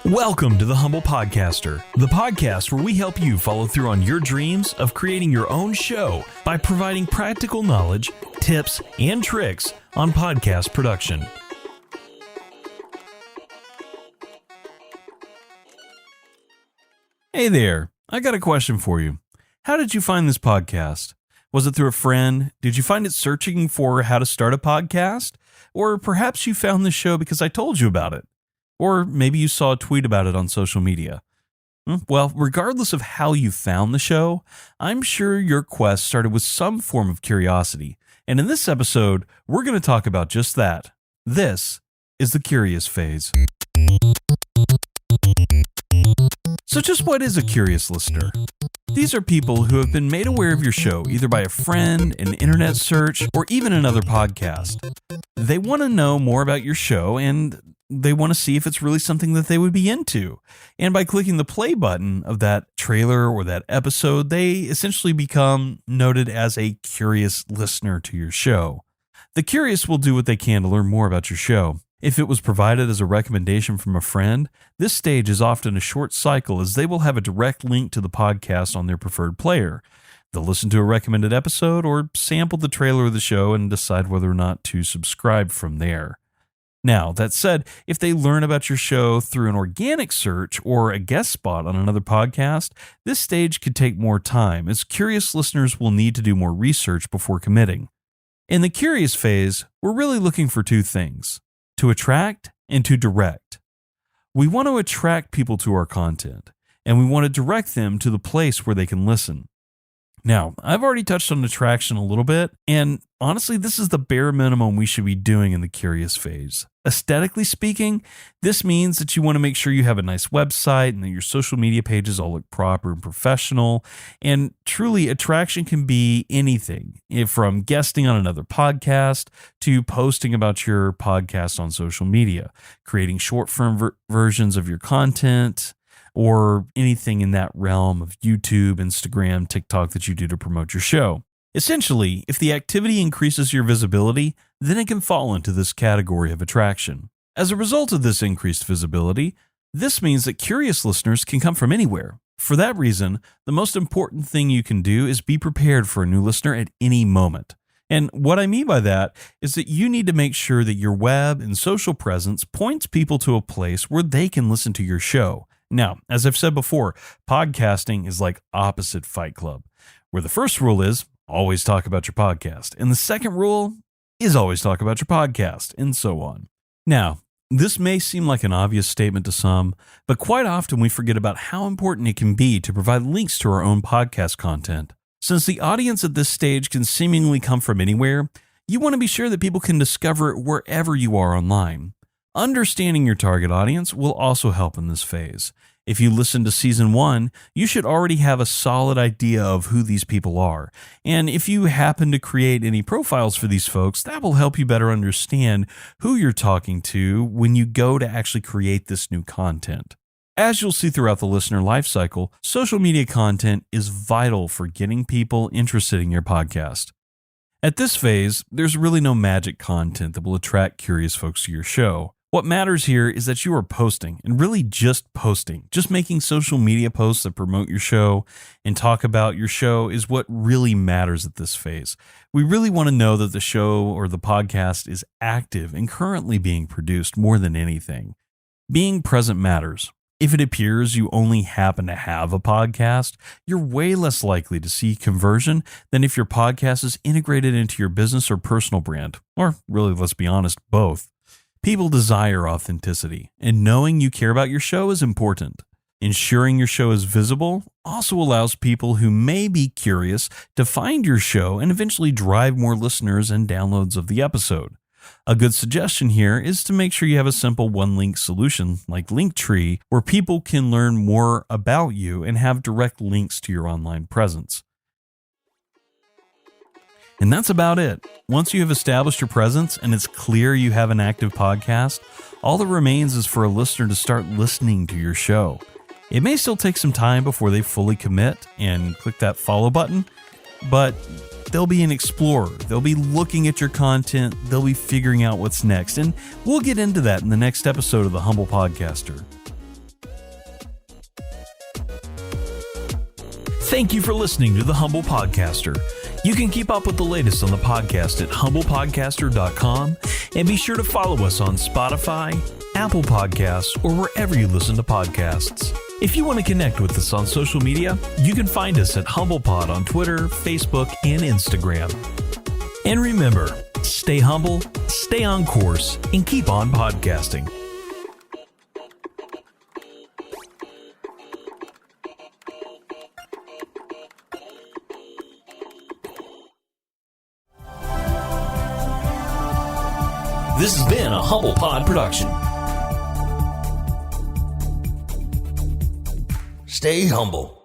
Welcome to The Humble Podcaster, the podcast where we help you follow through on your dreams of creating your own show by providing practical knowledge, tips, and tricks on podcast production. Hey there, I got a question for you. How did you find this podcast? Was it through a friend? Did you find it searching for how to start a podcast? Or perhaps you found this show because I told you about it. Or maybe you saw a tweet about it on social media. Well, regardless of how you found the show, I'm sure your quest started with some form of curiosity. And in this episode, we're going to talk about just that. This is the curious phase. So just what is a curious listener? These are people who have been made aware of your show either by a friend, an internet search, or even another podcast. They want to know more about your show and they want to see if it's really something that they would be into. And by clicking the play button of that trailer or that episode, they essentially become noted as a curious listener to your show. The curious will do what they can to learn more about your show. If it was provided as a recommendation from a friend, this stage is often a short cycle as they will have a direct link to the podcast on their preferred player. They'll listen to a recommended episode or sample the trailer of the show and decide whether or not to subscribe from there. Now, that said, if they learn about your show through an organic search or a guest spot on another podcast, this stage could take more time as curious listeners will need to do more research before committing. In the curious phase, we're really looking for two things: to attract and to direct. We want to attract people to our content, and we want to direct them to the place where they can listen. Now, I've already touched on attraction a little bit, and honestly, this is the bare minimum we should be doing in the curious phase. Aesthetically speaking, this means that you want to make sure you have a nice website and that your social media pages all look proper and professional. And truly, attraction can be anything, from guesting on another podcast to posting about your podcast on social media, creating short-form versions of your content, or anything in that realm of YouTube, Instagram, TikTok that you do to promote your show. Essentially, if the activity increases your visibility, then it can fall into this category of attraction. As a result of this increased visibility, this means that curious listeners can come from anywhere. For that reason, the most important thing you can do is be prepared for a new listener at any moment. And what I mean by that is that you need to make sure that your web and social presence points people to a place where they can listen to your show. Now, as I've said before, podcasting is like opposite Fight Club, where the first rule is always talk about your podcast, and the second rule is always talk about your podcast, and so on. Now, this may seem like an obvious statement to some, but quite often we forget about how important it can be to provide links to our own podcast content. Since the audience at this stage can seemingly come from anywhere, you want to be sure that people can discover it wherever you are online. Understanding your target audience will also help in this phase. If you listen to Season 1, you should already have a solid idea of who these people are. And if you happen to create any profiles for these folks, that will help you better understand who you're talking to when you go to actually create this new content. As you'll see throughout the Listener Lifecycle, social media content is vital for getting people interested in your podcast. At this phase, there's really no magic content that will attract curious folks to your show. What matters here is that you are posting, and really just posting. Just making social media posts that promote your show and talk about your show is what really matters at this phase. We really want to know that the show or the podcast is active and currently being produced more than anything. Being present matters. If it appears you only happen to have a podcast, you're way less likely to see conversion than if your podcast is integrated into your business or personal brand, or really, let's be honest, both. People desire authenticity, and knowing you care about your show is important. Ensuring your show is visible also allows people who may be curious to find your show and eventually drive more listeners and downloads of the episode. A good suggestion here is to make sure you have a simple one-link solution like Linktree, where people can learn more about you and have direct links to your online presence. And that's about it. Once you have established your presence and it's clear you have an active podcast, all that remains is for a listener to start listening to your show. It may still take some time before they fully commit and click that follow button, but they'll be an explorer. They'll be looking at your content. They'll be figuring out what's next. And we'll get into that in the next episode of The Humble Podcaster. Thank you for listening to The Humble Podcaster. You can keep up with the latest on the podcast at humblepodcaster.com, and be sure to follow us on Spotify, Apple Podcasts, or wherever you listen to podcasts. If you want to connect with us on social media, you can find us at HumblePod on Twitter, Facebook, and Instagram. And remember, stay humble, stay on course, and keep on podcasting. This has been a Humble Pod production. Stay humble.